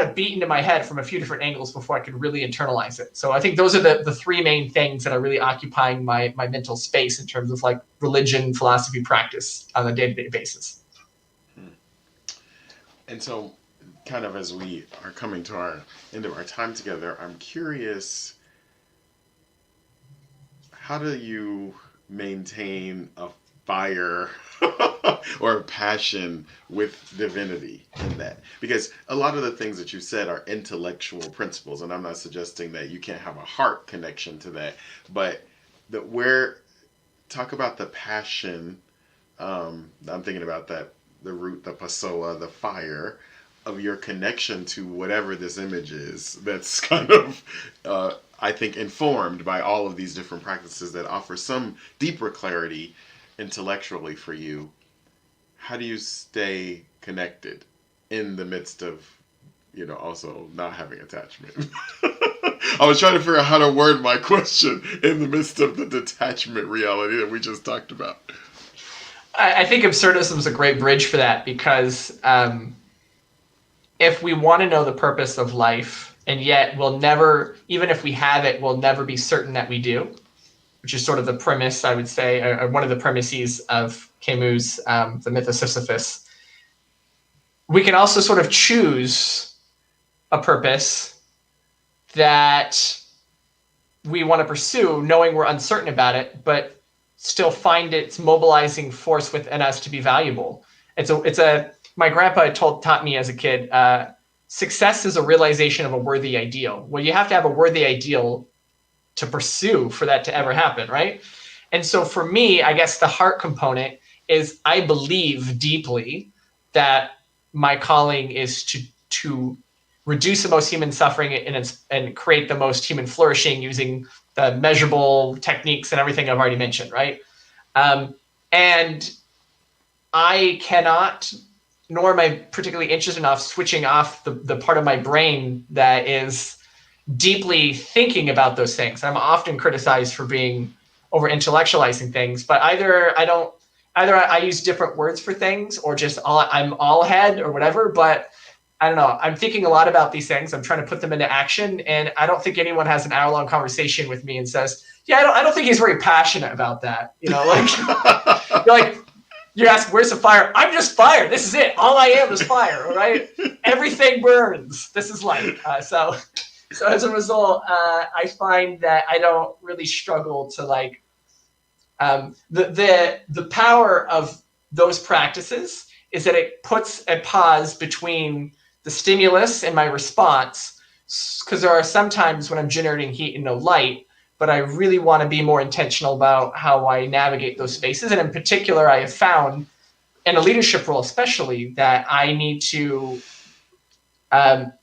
a beat into my head from a few different angles before I could really internalize it. So I think those are the 3 main things that are really occupying my mental space in terms of like religion, philosophy, practice on a day-to-day basis. And so kind of as we are coming to our end of our time together, I'm curious, how do you maintain a fire or a passion with divinity in that? Because a lot of the things that you said are intellectual principles, and I'm not suggesting that you can't have a heart connection to that, but talk about the passion. I'm thinking about that, the root, the pasoa, the fire of your connection to whatever this image is that's kind of I think informed by all of these different practices that offer some deeper clarity intellectually for you. How do you stay connected in the midst of also not having attachment? I was trying to figure out how to word my question in the midst of the detachment reality that we just talked about. I think absurdism is a great bridge for that, because if we want to know the purpose of life, and yet we'll never, even if we have it, we'll never be certain that we do, which is sort of the premise, I would say, or one of the premises of Camus' The Myth of Sisyphus. We can also sort of choose a purpose that we want to pursue, knowing we're uncertain about it, but still find its mobilizing force within us to be valuable. My grandpa taught me as a kid, success is a realization of a worthy ideal. Well, you have to have a worthy ideal to pursue for that to ever happen, right? And so for me, I guess the heart component is I believe deeply that my calling is to reduce the most human suffering and create the most human flourishing using the measurable techniques and everything I've already mentioned, right? And I cannot, nor am I particularly interested enough switching off the part of my brain that is deeply thinking about those things. I'm often criticized for being over intellectualizing things, but either I use different words for things or just I'm all head or whatever, but I don't know. I'm thinking a lot about these things. I'm trying to put them into action. And I don't think anyone has an hour-long conversation with me and says, yeah, I don't think he's very passionate about that. Like, you ask, where's the fire? I'm just fire. This is it. All I am is fire, right? Everything burns. This is light. So as a result, I find that I don't really struggle to like the power of those practices is that it puts a pause between the stimulus and my response, because there are some times when I'm generating heat and no light, but I really want to be more intentional about how I navigate those spaces. And in particular, I have found in a leadership role, especially, that I need to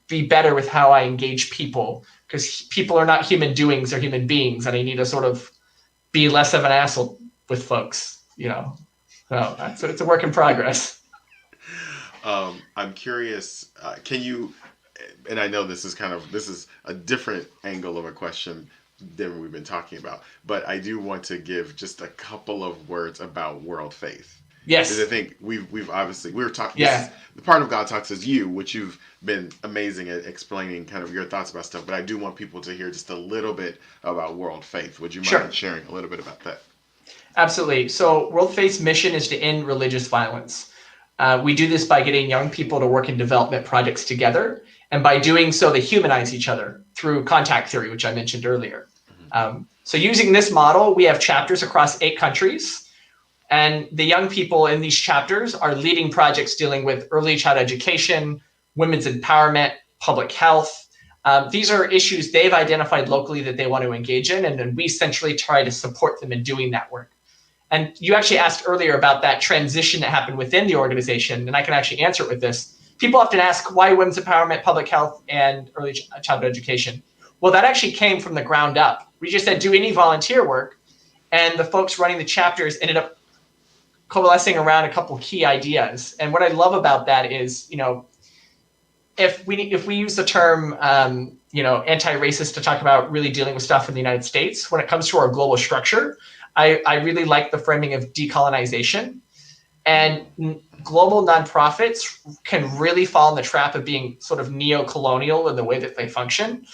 be better with how I engage people, because people are not human doings, they're human beings. And I need to sort of be less of an asshole with folks, So it's a work in progress. I'm curious, can you, and I know this is a different angle of a question than we've been talking about, but I do want to give just a couple of words about world faith. Yes. Because I think we've obviously, we were talking, yeah. The part of God Talks is you, which you've been amazing at explaining kind of your thoughts about stuff, but I do want people to hear just a little bit about world faith. Would you mind sharing a little bit about that? Absolutely. So World Faith's mission is to end religious violence. We do this by getting young people to work in development projects together. And by doing so, they humanize each other through contact theory, which I mentioned earlier. So using this model, we have chapters across 8 countries. And the young people in these chapters are leading projects dealing with early child education, women's empowerment, public health. These are issues they've identified locally that they want to engage in. And then we centrally try to support them in doing that work. And you actually asked earlier about that transition that happened within the organization, and I can actually answer it with this. People often ask why women's empowerment, public health, and early childhood education. Well, that actually came from the ground up. We just said, do any volunteer work, and the folks running the chapters ended up coalescing around a couple key ideas. And what I love about that is, if we use the term, anti-racist to talk about really dealing with stuff in the United States, when it comes to our global structure, I really like the framing of decolonization. And global nonprofits can really fall in the trap of being sort of neo-colonial in the way that they function.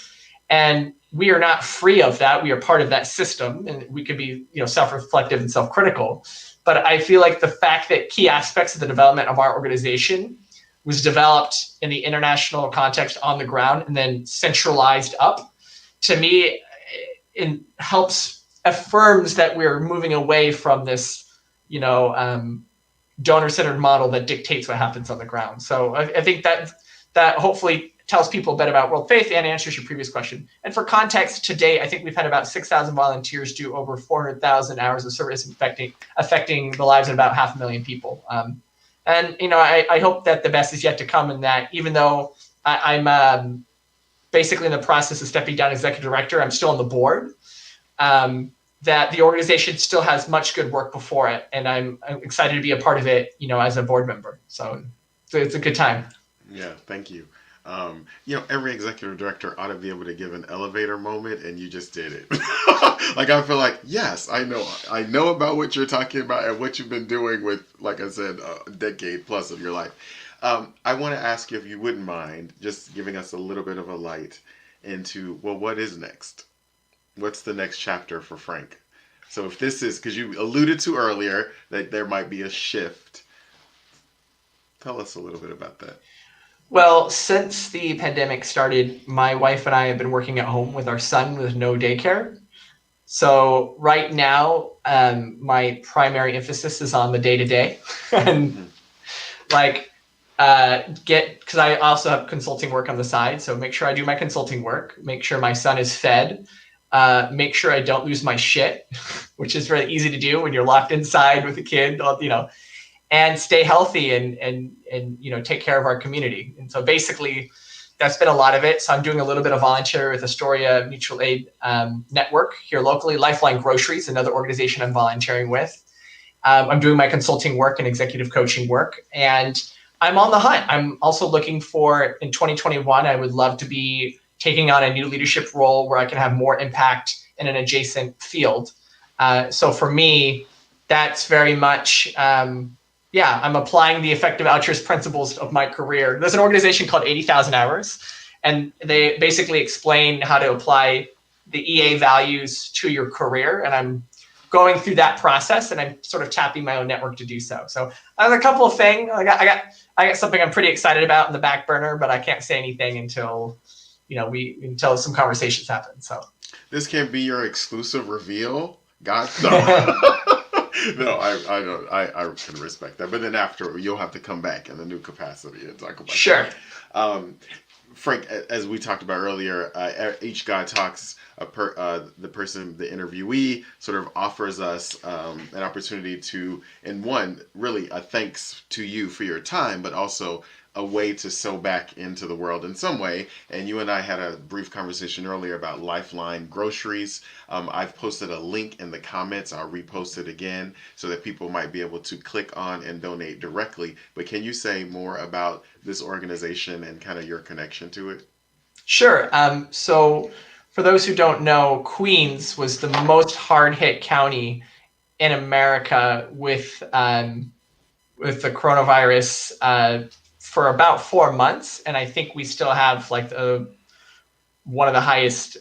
And we are not free of that. We are part of that system, and we could be, self-reflective and self-critical. But I feel like the fact that key aspects of the development of our organization was developed in the international context on the ground and then centralized up, to me, it affirms that we're moving away from this, donor-centered model that dictates what happens on the ground. So I think that hopefully tells people a bit about World Faith and answers your previous question. And for context, to date, I think we've had about 6,000 volunteers do over 400,000 hours of service affecting the lives of about 500,000 people. I hope that the best is yet to come, in that even though I'm basically in the process of stepping down executive director, I'm still on the board. That the organization still has much good work before it, and I'm excited to be a part of it, as a board member. So it's a good time. Yeah, thank you. Every executive director ought to be able to give an elevator moment, and you just did it. Like, I feel like, yes, I know about what you're talking about and what you've been doing with, like I said, a decade plus of your life. I want to ask you, if you wouldn't mind, just giving us a little bit of a light into, well, what is next? What's the next chapter for Frank? So if this is, because you alluded to earlier that there might be a shift, tell us a little bit about that. Well, since the pandemic started, my wife and I have been working at home with our son with no daycare. So right now, my primary emphasis is on the day to day, and Mm-hmm. like because I also have consulting work on the side. So make sure I do my consulting work, make sure my son is fed, make sure I don't lose my shit, which is really easy to do when you're locked inside with a kid, and stay healthy and take care of our community. And so basically, that's been a lot of it. So I'm doing a little bit of volunteer with Astoria Mutual Aid Network here locally. Lifeline Groceries, another organization I'm volunteering with. I'm doing my consulting work and executive coaching work, and I'm on the hunt. I'm also looking for, in 2021, I would love to be taking on a new leadership role where I can have more impact in an adjacent field. So for me, that's very much, I'm applying the effective altruist principles of my career. There's an organization called 80,000 Hours, and they basically explain how to apply the EA values to your career. And I'm going through that process, and I'm sort of tapping my own network to do so. So I have a couple of things. I got something I'm pretty excited about in the back burner, but I can't say anything until until some conversations happen. So This can't be your exclusive reveal. God, no. No, I don't. I can respect that. But then after, you'll have to come back in the new capacity and talk about sure. that. Um, Frank, as we talked about earlier, each guy talks. The person, the interviewee, sort of offers us an opportunity to, in one, really a thanks to you for your time, but also a way to sow back into the world in some way. And you and I had a brief conversation earlier about Lifeline Groceries. I've posted a link in the comments. I'll repost it again so that people might be able to click on and donate directly. But can you say more about this organization and kind of your connection to it? Sure. So for those who don't know, Queens was the most hard hit county in America with the coronavirus for about 4 months, and I think we still have like one of the highest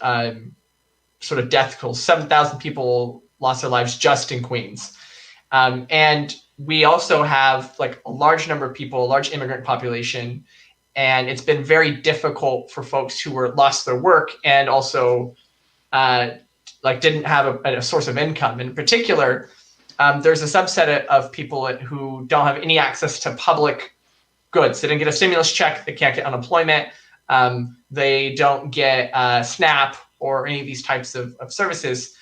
sort of death tolls. 7,000 people lost their lives just in Queens, and we also have like a large number of people, a large immigrant population, and it's been very difficult for folks who were lost their work and also uh, like didn't have a source of income. In particular, there's a subset of people who don't have any access to public goods. They didn't get a stimulus check. They can't get unemployment. They don't get SNAP or any of these types of services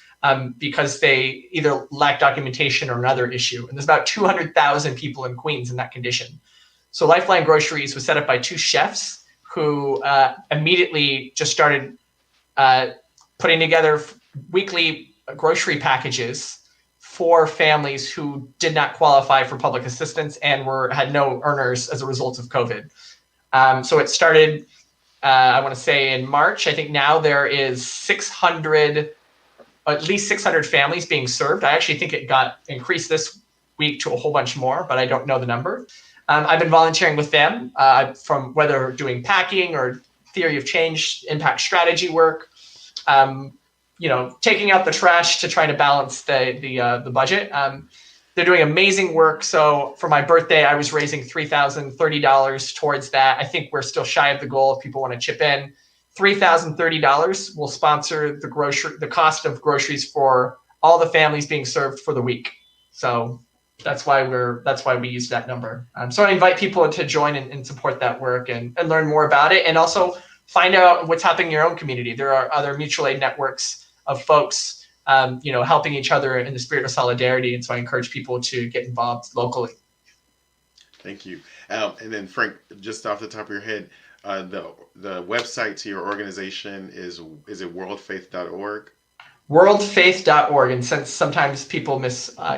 because they either lack documentation or another issue. And there's about 200,000 people in Queens in that condition. So Lifeline Groceries was set up by two chefs who immediately just started putting together weekly grocery packages for families who did not qualify for public assistance and had no earners as a result of COVID. So it started, I want to say in March. I think now there is 600, at least 600 families being served. I actually think it got increased this week to a whole bunch more, but I don't know the number. I've been volunteering with them from whether doing packing or theory of change, impact strategy work, taking out the trash to try to balance the budget. They're doing amazing work. So for my birthday, I was raising $3,030 towards that. I think we're still shy of the goal if people want to chip in. $3,030 will sponsor the cost of groceries for all the families being served for the week. So that's why we use that number. So I invite people to join and support that work and learn more about it, and also find out what's happening in your own community. There are other mutual aid networks of folks, helping each other in the spirit of solidarity. And so I encourage people to get involved locally. Thank you. And then Frank, just off the top of your head, the website to your organization is it worldfaith.org? Worldfaith.org. And since sometimes people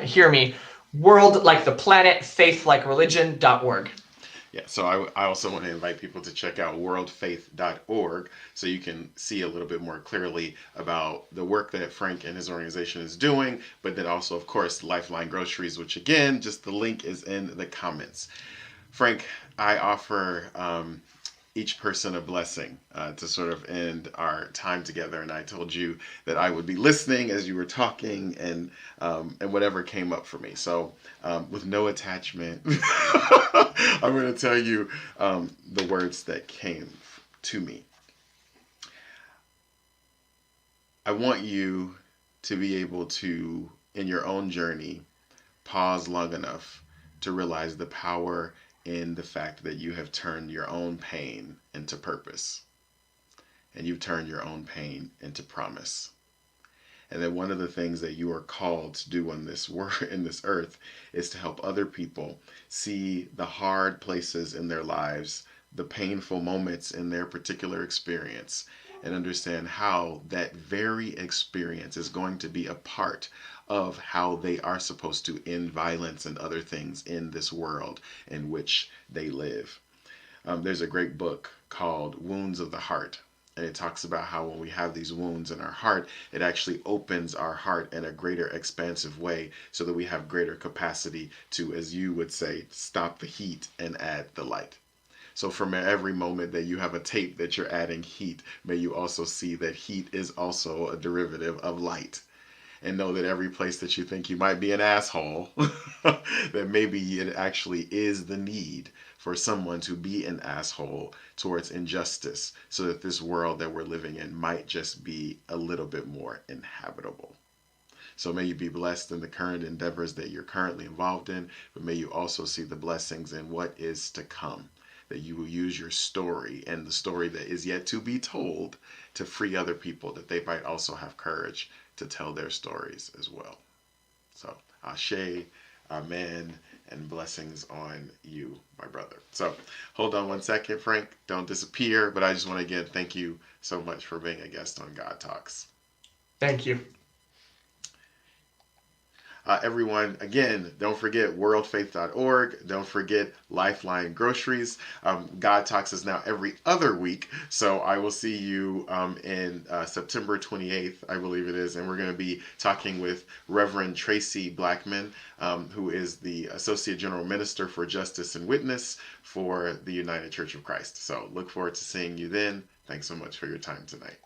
hear me, world like the planet, faith like religion.org. Yeah, so I also want to invite people to check out worldfaith.org so you can see a little bit more clearly about the work that Frank and his organization is doing, but then also, of course, Lifeline Groceries, which again, just the link is in the comments. Frank, I offer each person a blessing to sort of end our time together. And I told you that I would be listening as you were talking and whatever came up for me. So with no attachment, I'm going to tell you the words that came to me. I want you to be able to, in your own journey, pause long enough to realize the power in the fact that you have turned your own pain into purpose, and you've turned your own pain into promise. And that one of the things that you are called to do on this in this earth is to help other people see the hard places in their lives, the painful moments in their particular experience, and understand how that very experience is going to be a part of how they are supposed to end violence and other things in this world in which they live. There's a great book called Wounds of the Heart. And it talks about how when we have these wounds in our heart, it actually opens our heart in a greater expansive way so that we have greater capacity to, as you would say, stop the heat and add the light. So from every moment that you have a tape that you're adding heat, may you also see that heat is also a derivative of light. And know that every place that you think you might be an asshole, that maybe it actually is the need for someone to be an asshole towards injustice so that this world that we're living in might just be a little bit more inhabitable. So may you be blessed in the current endeavors that you're currently involved in, but may you also see the blessings in what is to come. That you will use your story and the story that is yet to be told to free other people, that they might also have courage to tell their stories as well. So, Ashe, Amen, and blessings on you, my brother. So, hold on one second, Frank. Don't disappear, but I just want to again thank you so much for being a guest on God Talks. Thank you. Everyone, again, don't forget worldfaith.org. Don't forget Lifeline Groceries. God Talks is now every other week. So I will see you in September 28th, I believe it is. And we're going to be talking with Reverend Tracy Blackman, who is the Associate General Minister for Justice and Witness for the United Church of Christ. So look forward to seeing you then. Thanks so much for your time tonight.